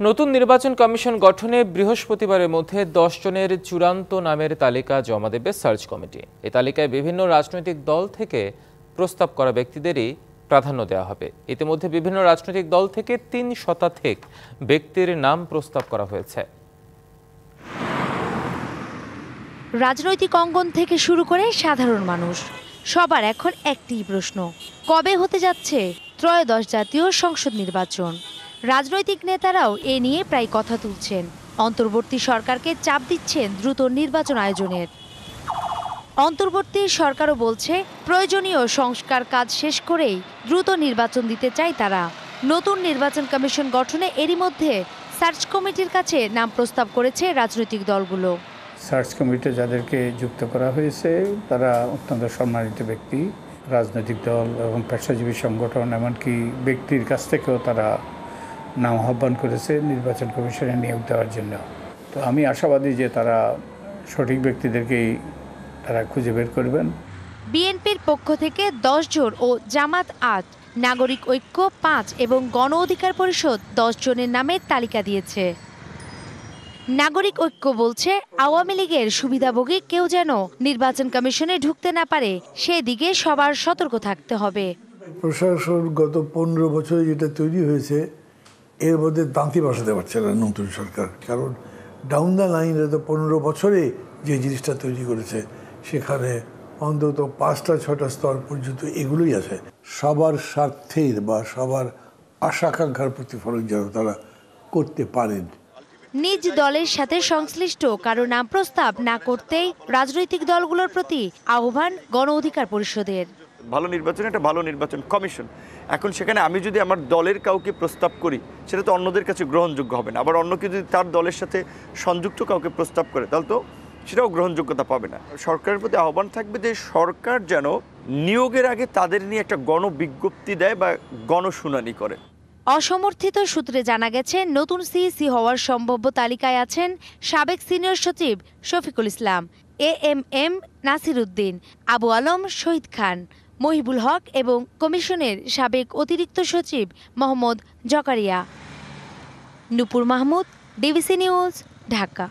নতুন নির্বাচন কমিশন গঠনে বৃহস্পতিবারের মধ্যে 10 জনের চূড়ান্ত নামের তালিকা জমা দেবে সার্চ কমিটি। এই তালিকায় বিভিন্ন রাজনৈতিক দল থেকে প্রস্তাব করা ব্যক্তিদেরই প্রাধান্য দেওয়া হবে। ইতিমধ্যে বিভিন্ন রাজনৈতিক দল থেকে 3 শতাধিক ব্যক্তির নাম প্রস্তাব করা হয়েছে। রাজনৈতিক অঙ্গন থেকে শুরু করে সাধারণ মানুষ সবার এখন একটি প্রশ্ন, কবে হতে যাচ্ছে ত্রয়োদশ জাতীয় সংসদ নির্বাচন। রাজনৈতিক নেতারাও এ নিয়ে প্রায় কথা তুলছেন, অন্তর্বর্তী সরকারকে চাপ দিচ্ছেন দ্রুত নির্বাচন আয়োজনের। অন্তর্বর্তী সরকারও বলছে প্রয়োজনীয় সংস্কার কাজ শেষ করেই দ্রুত নির্বাচন দিতে চায় তারা। নতুন নির্বাচন কমিশন গঠনে এরই মধ্যে সার্চ কমিটির কাছে নাম প্রস্তাব করেছে রাজনৈতিক দলগুলো। সার্চ কমিটিতে যাদেরকে যুক্ত করা হয়েছে তারা অত্যন্ত সম্মানিত ব্যক্তি, রাজনৈতিক দল এবং পেশাজীবী সংগঠন, এমনকি ব্যক্তির কাছ থেকেও তারা নাম আহ্বান করেছে নির্বাচন কমিশনে নিয়োগ দেওয়ার জন্য। তো আমি আশাবাদী যে তারা সঠিক ব্যক্তিদেরকেই তারা খুঁজে বের করবেন। বিএনপির পক্ষ থেকে 10 জন ও জামাত 8, নাগরিক ঐক্য 5 এবং গণ অধিকার পরিষদ 10 জনের নামের তালিকা দিয়েছে। নাগরিক ঐক্য বলছে আওয়ামী লীগের সুবিধাভোগী কেউ যেন নির্বাচন কমিশনে ঢুকতে না পারে, সেদিকে সবার সতর্ক থাকতে হবে। প্রশাসন গত 15 বছরে যেটা তৈরি হয়েছে এর মধ্যে দাঁতি বসাতে পারছে না নতুন সরকার, কারণ ডাউন দ্য লাইন 15 বছরে যে জিনিসটা তৈরি করেছে সেখানে অন্তত 5টা-6টা স্তর পর্যন্ত এগুলোই আছে। সবার স্বার্থের বা সবার আশাকাঙ্ক্ষার প্রতিফলন যেন তারা করতে পারেন। নিজ দলের সাথে সংশ্লিষ্ট কারো নাম প্রস্তাব না করতেই রাজনৈতিক দলগুলোর প্রতি আহ্বান গণ অধিকার পরিষদের। ভালো নির্বাচন একটা ভালো নির্বাচন কমিশন। এখন সেখানে আমি যদি আমার দলের কাউকে প্রস্তাব করি সেটা তো অন্যদের কাছে গ্রহণযোগ্য হবে না, আবার অন্য কেউ যদি তার দলের সাথে সংযুক্ত কাউকে প্রস্তাব করে তাহলে তো সেটাও গ্রহণযোগ্যতা পাবে না। সরকারের প্রতি আহ্বান থাকবে যে সরকার যেন নিয়োগের আগে তাদের নিয়ে একটা গণবিজ্ঞপ্তি দেয় বা গণশুনানি করে। অসমর্থিত সূত্রে জানা গেছে নতুন সিইসি হওয়ার সম্ভাব্য তালিকায় আছেন সাবেক সিনিয়র সচিব শফিকুল ইসলাম, এএমএম নাসির উদ্দিন, আবু আলম শহীদ খান, মহিবুল হক এবং কমিশনের সাবেক অতিরিক্ত সচিব মোহাম্মদ জকারিয়া। নূপুর মাহমুদ, ডিবিসি নিউজ, ঢাকা।